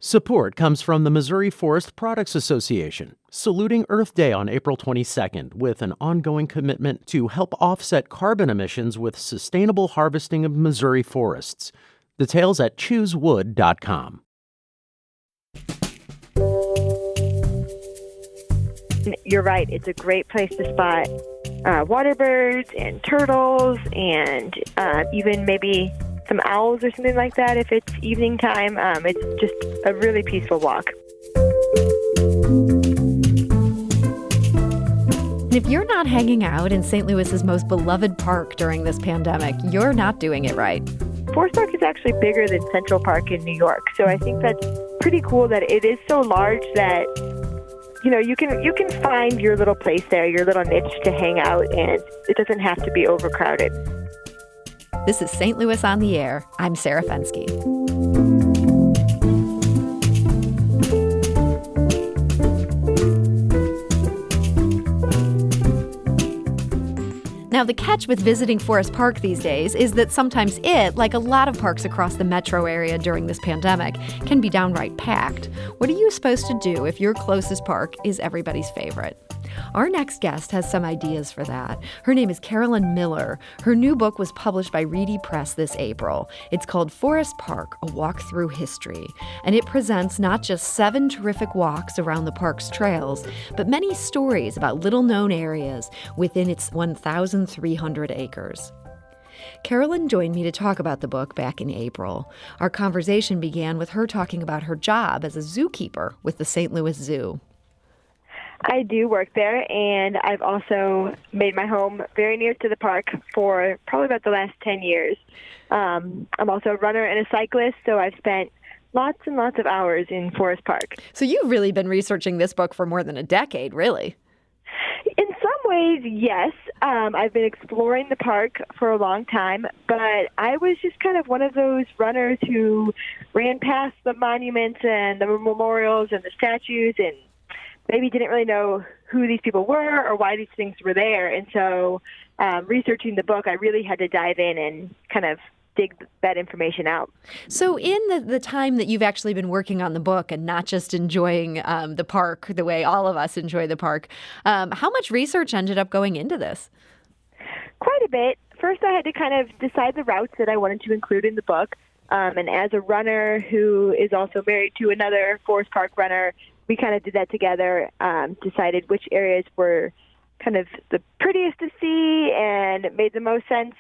Support comes from the Missouri Forest Products Association, saluting Earth Day on April 22nd with an ongoing commitment to help offset carbon emissions with sustainable harvesting of Missouri forests. Details at choosewood.com. You're right. It's a great place to spot water birds and turtles and even maybe some owls or something like that if it's evening time. It's just a really peaceful walk. If you're not hanging out in St. Louis's most beloved park during this pandemic, you're not doing it right. Forest Park is actually bigger than Central Park in New York, so I think that's pretty cool that it is so large that you can find your little place there, your little niche to hang out, and it doesn't have to be overcrowded. This is St. Louis on the Air. I'm Sarah Fensky. Now, the catch with visiting Forest Park these days is that sometimes it, like a lot of parks across the metro area during this pandemic, can be downright packed. What are you supposed to do if your closest park is everybody's favorite? Our next guest has some ideas for that. Her name is Carolyn Mueller. Her new book was published by Reedy Press this April. It's called Forest Park, A Walk Through History. And it presents not just 7 terrific walks around the park's trails, but many stories about little-known areas within its 1,300 acres. Carolyn joined me to talk about the book back in April. Our conversation began with her talking about her job as a zookeeper with the St. Louis Zoo. I do work there, and I've also made my home very near to the park for probably about the last 10 years. I'm also a runner and a cyclist, so I've spent lots and lots of hours in Forest Park. So you've really been researching this book for more than a decade, really? In some ways, yes. I've been exploring the park for a long time, but I was just kind of one of those runners who ran past the monuments and the memorials and the statues and maybe didn't really know who these people were or why these things were there. And so researching the book, I really had to dive in and kind of dig that information out. So in the time that you've actually been working on the book and not just enjoying the park the way all of us enjoy the park, how much research ended up going into this? Quite a bit. First, I had to kind of decide the routes that I wanted to include in the book. And as a runner who is also married to another Forest Park runner, we kind of did that together, decided which areas were kind of the prettiest to see and made the most sense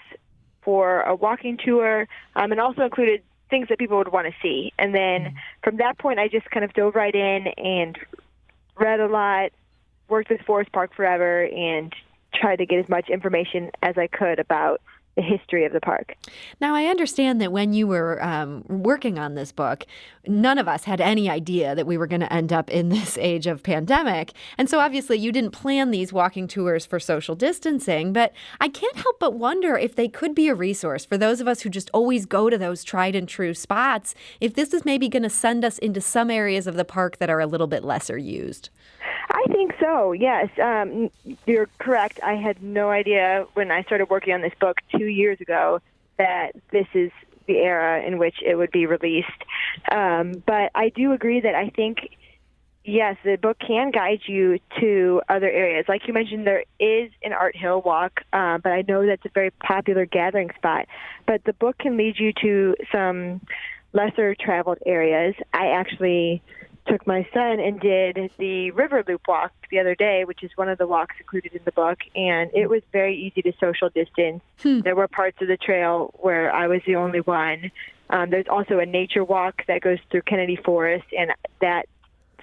for a walking tour, and also included things that people would want to see. And then from that point, I just kind of dove right in and read a lot, worked with Forest Park forever, and tried to get as much information as I could about the history of the park. Now, I understand that when you were working on this book, none of us had any idea that we were going to end up in this age of pandemic. And so obviously you didn't plan these walking tours for social distancing, but I can't help but wonder if they could be a resource for those of us who just always go to those tried and true spots, if this is maybe going to send us into some areas of the park that are a little bit lesser used. I think so, yes. You're correct. I had no idea when I started working on this book 2 years ago that this is the era in which it would be released. But I do agree that I think, yes, the book can guide you to other areas. Like you mentioned, there is an Art Hill walk, but I know that's a very popular gathering spot. But the book can lead you to some lesser traveled areas. I actually took my son and did the River Loop walk the other day, which is one of the walks included in the book, and it was very easy to social distance. There were parts of the trail where I was the only one. There's also a nature walk that goes through Kennedy Forest, and that,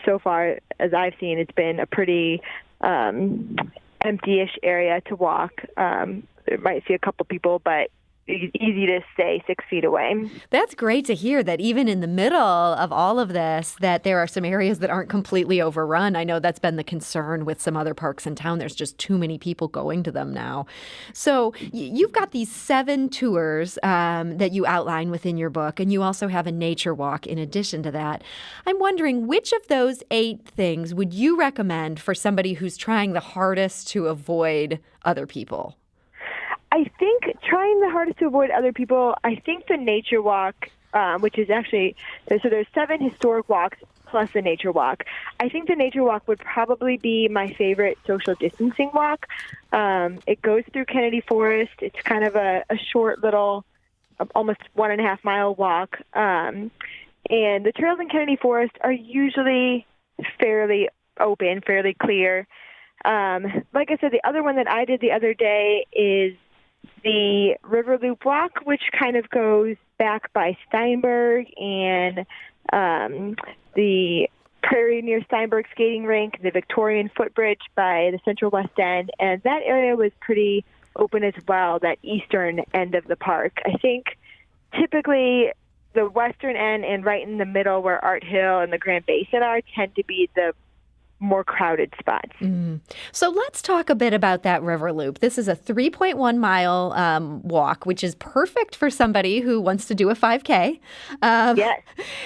so far as I've seen, it's been a pretty empty-ish area to walk. You might see a couple people, but easy to stay 6 feet away. That's great to hear that even in the middle of all of this, that there are some areas that aren't completely overrun. I know that's been the concern with some other parks in town. There's just too many people going to them now. So you've got these 7 tours that you outline within your book, and you also have a nature walk in addition to that. I'm wondering, which of those 8 things would you recommend for somebody who's trying the hardest to avoid other people? I think trying the hardest to avoid other people, I think the nature walk which is actually, so there's 7 historic walks plus the nature walk. I think the nature walk would probably be my favorite social distancing walk. It goes through Kennedy Forest. It's kind of a short little, almost 1.5 mile walk. And the trails in Kennedy Forest are usually fairly open, fairly clear. Like I said, the other one that I did the other day is the River Loop Walk, which kind of goes back by Steinberg and the Prairie near Steinberg skating rink, the Victorian footbridge by the Central West End. And that area was pretty open as well, that eastern end of the park. I think typically the western end and right in the middle where Art Hill and the Grand Basin are tend to be the more crowded spots. So let's talk a bit about that river loop. This is a 3.1 mile walk, which is perfect for somebody who wants to do a 5K. Yes.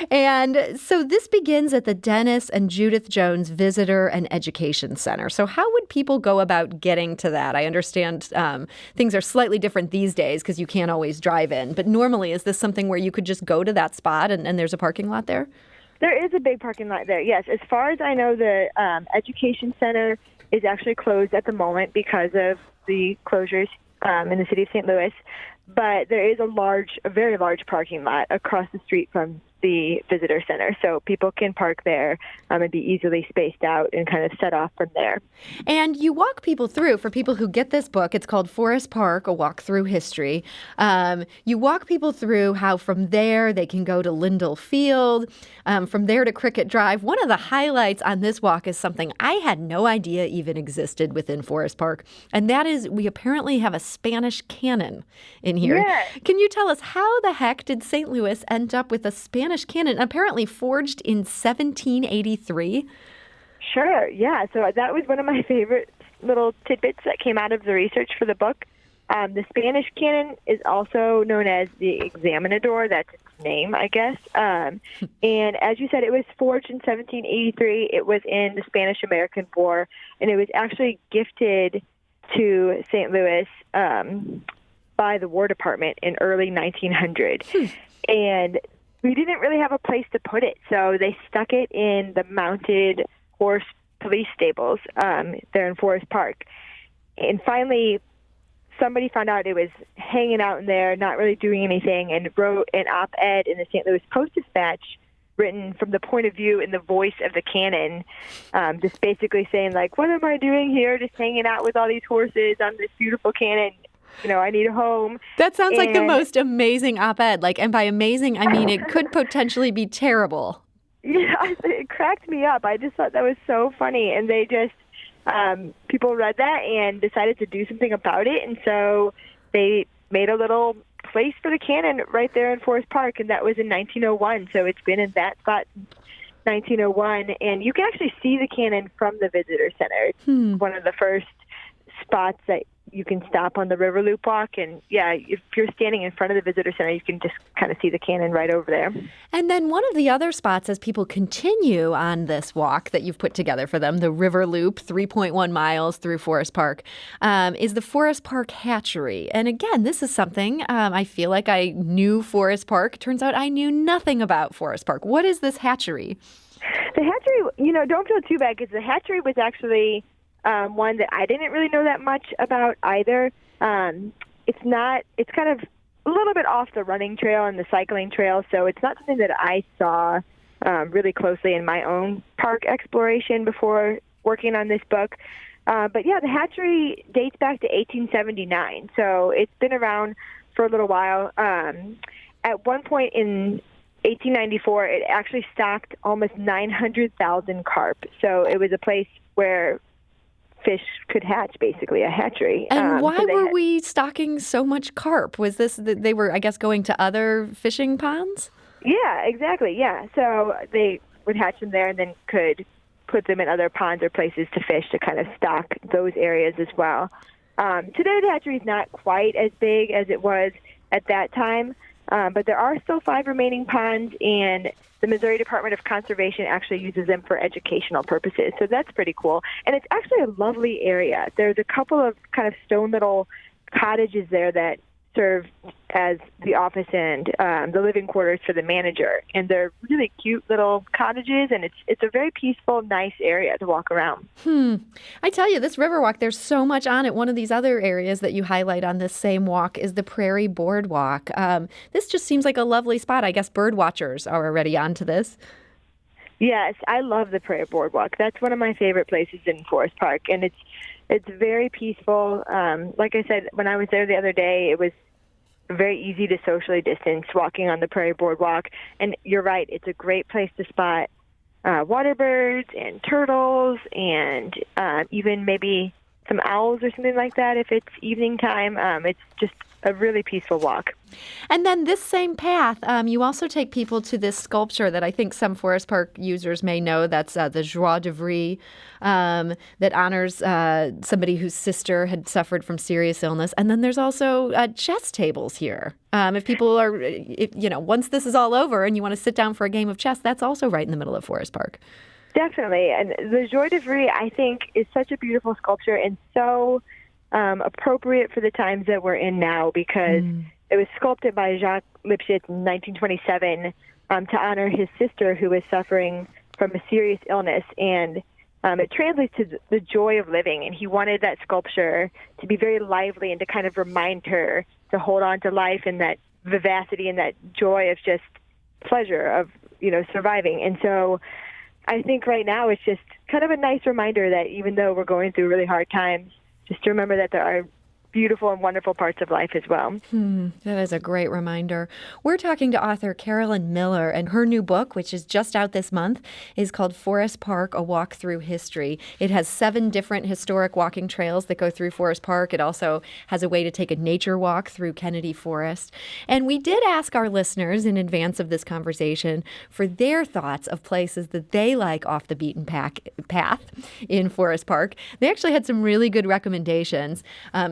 And so this begins at the Dennis and Judith Jones Visitor and Education Center. So how would people go about getting to that? I understand things are slightly different these days because you can't always drive in. But normally, is this something where you could just go to that spot and there's a parking lot there? There is a big parking lot there, yes. As far as I know, the Education Center is actually closed at the moment because of the closures in the city of St. Louis. But there is a very large parking lot across the street from the visitor center. So people can park there and be easily spaced out and kind of set off from there. And you walk people through, for people who get this book, it's called Forest Park, A Walk Through History. You walk people through how from there they can go to Lindell Field, from there to Cricket Drive. One of the highlights on this walk is something I had no idea even existed within Forest Park, and that is we apparently have a Spanish cannon in here. Yes. Can you tell us how the heck did St. Louis end up with a Spanish cannon, apparently forged in 1783? Sure, yeah. So that was one of my favorite little tidbits that came out of the research for the book. The Spanish cannon is also known as the Examinador. That's its name, I guess. And as you said, it was forged in 1783. It was in the Spanish-American War, and it was actually gifted to St. Louis by the War Department in early 1900. And we didn't really have a place to put it, so they stuck it in the mounted horse police stables there in Forest Park. And finally, somebody found out it was hanging out in there, not really doing anything, and wrote an op-ed in the St. Louis Post-Dispatch written from the point of view and the voice of the cannon, just basically saying, like, what am I doing here, just hanging out with all these horses on this beautiful cannon? You know, I need a home. That sounds like the most amazing op-ed. And by amazing, I mean it could potentially be terrible. Yeah, it cracked me up. I just thought that was so funny. And they just, people read that and decided to do something about it. And so they made a little place for the cannon right there in Forest Park. And that was in 1901. So it's been in that spot since 1901. And you can actually see the cannon from the visitor center. It's one of the first spots that you can stop on the River Loop Walk. And yeah, if you're standing in front of the visitor center, you can just kind of see the cannon right over there. And then one of the other spots as people continue on this walk that you've put together for them, the River Loop, 3.1 miles through Forest Park, is the Forest Park Hatchery. And again, this is something I feel like I knew Forest Park. Turns out I knew nothing about Forest Park. What is this hatchery? The hatchery, don't feel too bad because the hatchery was actually one that I didn't really know that much about either. It's kind of a little bit off the running trail and the cycling trail, so it's not something that I saw really closely in my own park exploration before working on this book. But yeah, the hatchery dates back to 1879, so it's been around for a little while. At one point in 1894, it actually stocked almost 900,000 carp, so it was a place where fish could hatch, basically, a hatchery. And why were we stocking so much carp? Was this that they were, I guess, going to other fishing ponds? Yeah, exactly, yeah. So they would hatch them there and then could put them in other ponds or places to fish to kind of stock those areas as well. Today, the hatchery is not quite as big as it was at that time, but there are still 5 remaining ponds, and the Missouri Department of Conservation actually uses them for educational purposes. So that's pretty cool. And it's actually a lovely area. There's a couple of kind of stone little cottages there that serve as the office and the living quarters for the manager. And they're really cute little cottages, and it's a very peaceful, nice area to walk around. I tell you, this Riverwalk, there's so much on it. One of these other areas that you highlight on this same walk is the Prairie Boardwalk. This just seems like a lovely spot. I guess bird watchers are already onto this. Yes, I love the Prairie Boardwalk. That's one of my favorite places in Forest Park, and it's very peaceful. Like I said, when I was there the other day, it was very easy to socially distance walking on the Prairie Boardwalk. And you're right, it's a great place to spot water birds and turtles and even maybe some owls or something like that if it's evening time. It's just a really peaceful walk. And then this same path, you also take people to this sculpture that I think some Forest Park users may know. That's the Joie de Vivre, that honors somebody whose sister had suffered from serious illness. And then there's also chess tables here. If people are, once this is all over and you want to sit down for a game of chess, that's also right in the middle of Forest Park. Definitely. And the Joie de Vivre, I think, is such a beautiful sculpture and so appropriate for the times that we're in now, because it was sculpted by Jacques Lipchitz in 1927 to honor his sister who was suffering from a serious illness. And it translates to the joy of living. And he wanted that sculpture to be very lively and to kind of remind her to hold on to life and that vivacity and that joy of just pleasure of, surviving. And so I think right now it's just kind of a nice reminder that even though we're going through really hard times, just to remember that there are beautiful and wonderful parts of life as well. That is a great reminder. We're talking to author Carolyn Mueller, and her new book, which is just out this month, is called Forest Park, A Walk Through History. It has 7 different historic walking trails that go through Forest Park. It also has a way to take a nature walk through Kennedy Forest. And we did ask our listeners in advance of this conversation for their thoughts of places that they like off the beaten path in Forest Park. They actually had some really good recommendations.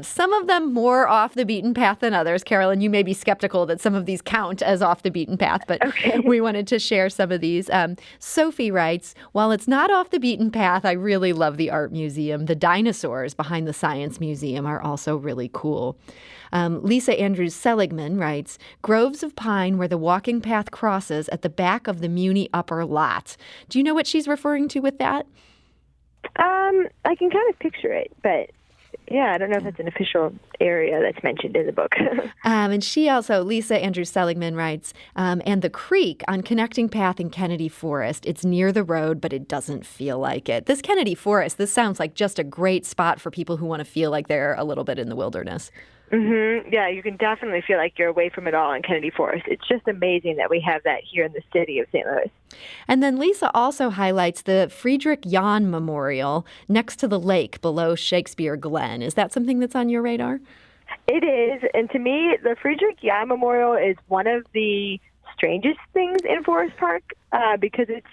Some of them more off the beaten path than others. Carolyn, you may be skeptical that some of these count as off the beaten path, but we wanted to share some of these. Sophie writes, while it's not off the beaten path, I really love the art museum. The dinosaurs behind the Science Museum are also really cool. Lisa Andrews Seligman writes, groves of pine where the walking path crosses at the back of the Muni upper lot. Do you know what she's referring to with that? I can kind of picture it, but yeah, I don't know if that's an official area that's mentioned in the book. And she also, Lisa Andrews Seligman writes, and the creek on Connecting Path in Kennedy Forest. It's near the road, but it doesn't feel like it. This Kennedy Forest, this sounds like just a great spot for people who want to feel like they're a little bit in the wilderness. Yeah, you can definitely feel like you're away from it all in Kennedy Forest. It's just amazing that we have that here in the city of St. Louis. And then Lisa also highlights the Friedrich Jahn Memorial next to the lake below Shakespeare Glen. Is that something that's on your radar? It is. And to me, the Friedrich Jahn Memorial is one of the strangest things in Forest Park because it's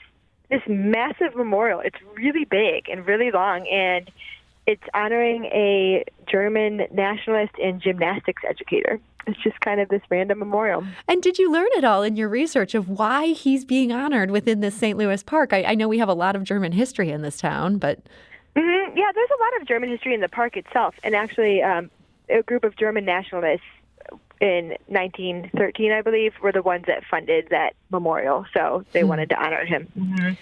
this massive memorial. It's really big and really long, and it's honoring a German nationalist and gymnastics educator. It's just kind of this random memorial. And did you learn at all in your research of why he's being honored within this St. Louis park? I know we have a lot of German history in this town, but... Yeah, there's a lot of German history in the park itself. And actually, a group of German nationalists in 1913, I believe, were the ones that funded that memorial. So they wanted to honor him.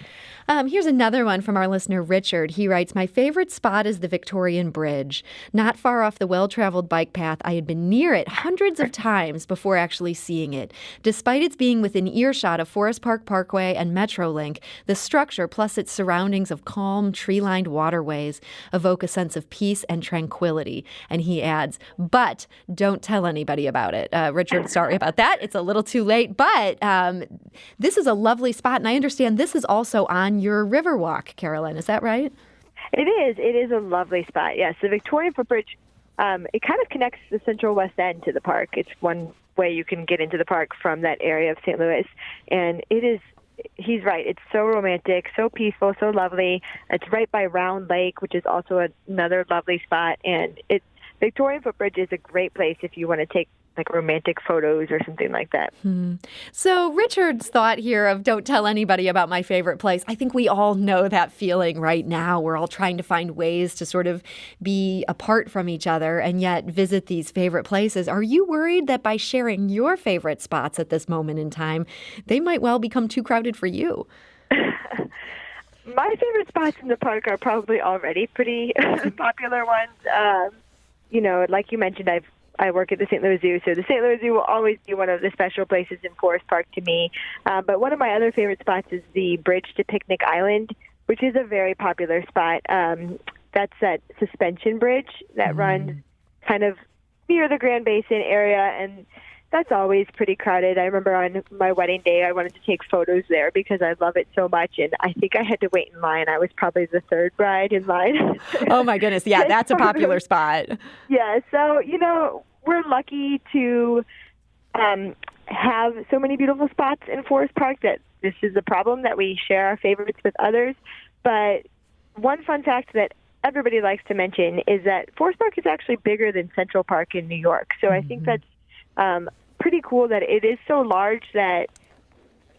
Here's another one from our listener, Richard. He writes, my favorite spot is the Victorian Bridge. Not far off the well-traveled bike path, I had been near it hundreds of times before actually seeing it. Despite its being within earshot of Forest Park Parkway and Metrolink, the structure plus its surroundings of calm, tree-lined waterways evoke a sense of peace and tranquility. And he adds, but don't tell anybody about it. Richard, sorry about that. It's a little too late, but this is a lovely spot, and I understand this is also on your river walk, Carolyn. Is that right? It is. It is a lovely spot. Yes, the Victorian Footbridge, it kind of connects the Central West End to the park. It's one way you can get into the park from that area of St. Louis. And it is, he's right, it's so romantic, so peaceful, so lovely. It's right by Round Lake, which is also another lovely spot. And Victorian Footbridge is a great place if you want to take like romantic photos or something like that. So Richard's thought here of don't tell anybody about my favorite place, I think we all know that feeling right now. We're all trying to find ways to sort of be apart from each other and yet visit these favorite places. Are you worried that by sharing your favorite spots at this moment in time, they might well become too crowded for you? My favorite spots in the park are probably already pretty popular ones. Like you mentioned, I work at the St. Louis Zoo, so the St. Louis Zoo will always be one of the special places in Forest Park to me. But one of my other favorite spots is the bridge to Picnic Island, which is a very popular spot. That's that suspension bridge that runs kind of near the Grand Basin area, and that's always pretty crowded. I remember on my wedding day, I wanted to take photos there because I love it so much, and I think I had to wait in line. I was probably the third bride in line. Oh, my goodness. Yeah, that's a popular spot. Yeah, so, we're lucky to have so many beautiful spots in Forest Park that this is a problem that we share our favorites with others. But one fun fact that everybody likes to mention is that Forest Park is actually bigger than Central Park in New York. So I think that's pretty cool that it is so large that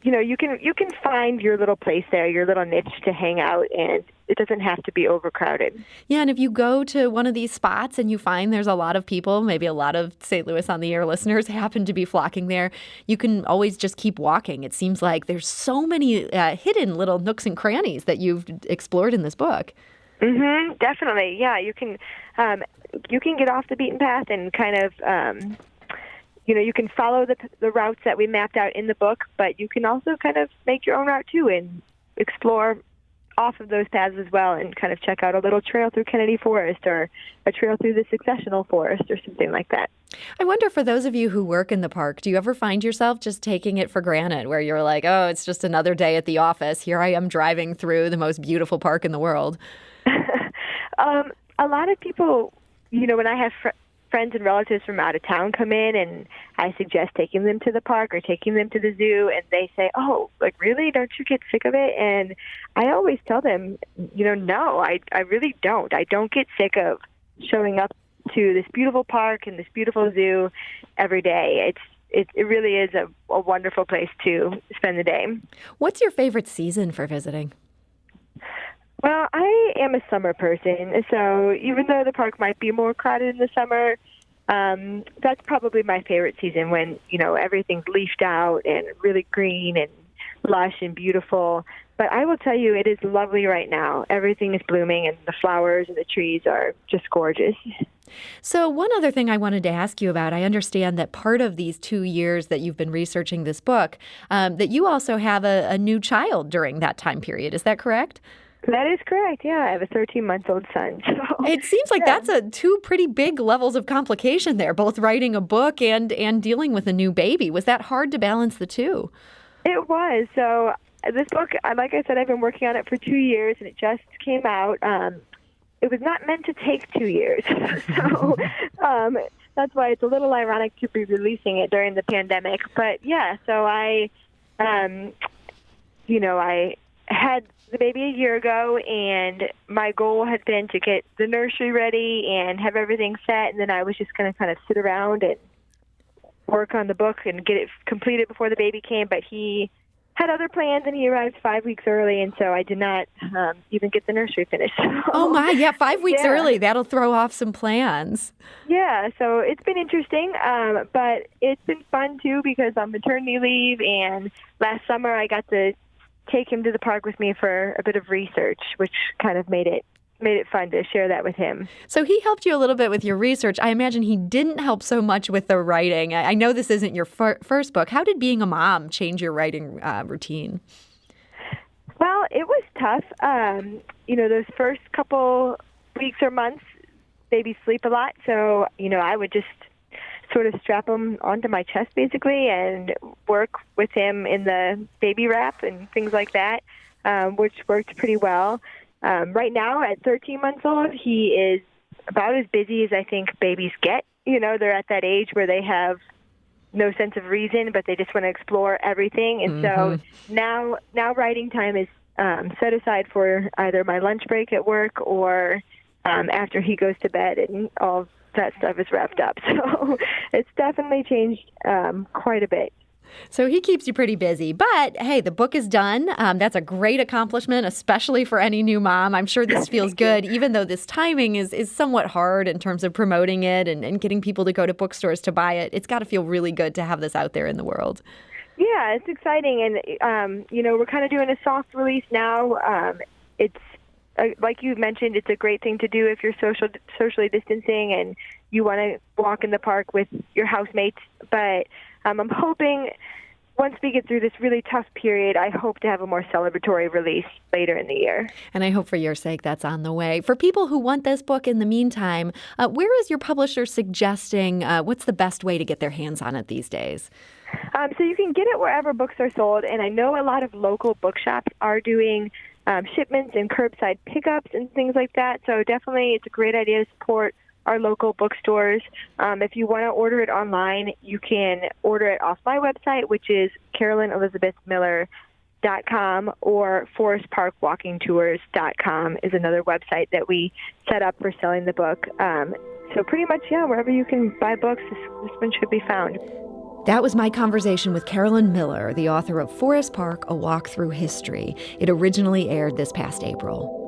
you can find your little place there, your little niche to hang out, and it doesn't have to be overcrowded. Yeah, and if you go to one of these spots and you find there's a lot of people, maybe a lot of St. Louis on the Air listeners happen to be flocking there, you can always just keep walking. It seems like there's so many hidden little nooks and crannies that you've explored in this book. Definitely. Yeah, you can get off the beaten path and kind of you can follow the routes that we mapped out in the book, but you can also kind of make your own route too and explore off of those paths as well and kind of check out a little trail through Kennedy Forest or a trail through the Successional Forest or something like that. I wonder, for those of you who work in the park, do you ever find yourself just taking it for granted where you're like, oh, it's just another day at the office. Here I am driving through the most beautiful park in the world. A lot of people, when I have friends and relatives from out of town come in and I suggest taking them to the park or taking them to the zoo, and they say, oh, like, really? Don't you get sick of it? And I always tell them, no, I really don't. I don't get sick of showing up to this beautiful park and this beautiful zoo every day. It really is a wonderful place to spend the day. What's your favorite season for visiting? Well, I am a summer person, so even though the park might be more crowded in the summer, that's probably my favorite season when, everything's leafed out and really green and lush and beautiful. But I will tell you, it is lovely right now. Everything is blooming and the flowers and the trees are just gorgeous. So one other thing I wanted to ask you about, I understand that part of these 2 years that you've been researching this book, that you also have a new child during that time period. Is that correct? That is correct. Yeah, I have a 13-month-old son. So, it seems like that's two pretty big levels of complication there, both writing a book and dealing with a new baby. Was that hard to balance the two? It was. So this book, like I said, I've been working on it for 2 years, and it just came out. It was not meant to take 2 years. So that's why it's a little ironic to be releasing it during the pandemic. But, yeah, so I had the baby a year ago, and my goal had been to get the nursery ready and have everything set, and then I was just going to kind of sit around and work on the book and get it completed before the baby came, but he had other plans, and he arrived 5 weeks early, and so I did not even get the nursery finished. Oh, my, yeah, 5 weeks early. That'll throw off some plans. Yeah, so it's been interesting, but it's been fun, too, because on maternity leave, and last summer I got to take him to the park with me for a bit of research, which kind of made it fun to share that with him. So he helped you a little bit with your research. I imagine he didn't help so much with the writing. I know this isn't your first book. How did being a mom change your writing routine? Well, it was tough. Those first couple weeks or months, babies sleep a lot. So, I would just sort of strap him onto my chest, basically, and work with him in the baby wrap and things like that, which worked pretty well. Right now, at 13 months old, he is about as busy as I think babies get. They're at that age where they have no sense of reason, but they just want to explore everything. And so now writing time is set aside for either my lunch break at work or after he goes to bed, and I'll that stuff is wrapped up. So it's definitely changed quite a bit. So he keeps you pretty busy. But hey, the book is done. That's a great accomplishment, especially for any new mom. I'm sure this feels good, even though this timing is somewhat hard in terms of promoting it and getting people to go to bookstores to buy it. It's got to feel really good to have this out there in the world. Yeah, it's exciting. And, we're kind of doing a soft release now. It's like you mentioned, it's a great thing to do if you're socially distancing and you want to walk in the park with your housemates. But I'm hoping once we get through this really tough period, I hope to have a more celebratory release later in the year. And I hope for your sake that's on the way. For people who want this book in the meantime, where is your publisher suggesting what's the best way to get their hands on it these days? So you can get it wherever books are sold, and I know a lot of local bookshops are doing shipments and curbside pickups and things like that. So definitely it's a great idea to support our local bookstores. If you want to order it online, you can order it off my website, which is CarolynElizabethMiller.com, or ForestParkWalkingTours.com is another website that we set up for selling the book. So pretty much, wherever you can buy books, this one should be found. That was my conversation with Carolyn Mueller, the author of Forest Park, A Walk Through History. It originally aired this past April.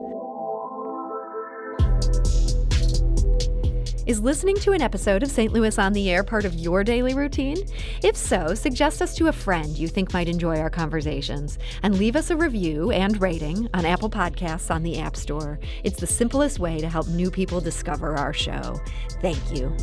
Is listening to an episode of St. Louis on the Air part of your daily routine? If so, suggest us to a friend you think might enjoy our conversations, and leave us a review and rating on Apple Podcasts on the App Store. It's the simplest way to help new people discover our show. Thank you.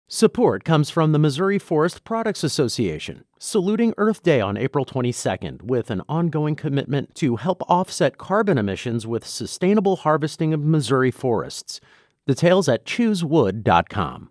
Support comes from the Missouri Forest Products Association, saluting Earth Day on April 22nd with an ongoing commitment to help offset carbon emissions with sustainable harvesting of Missouri forests. Details at choosewood.com.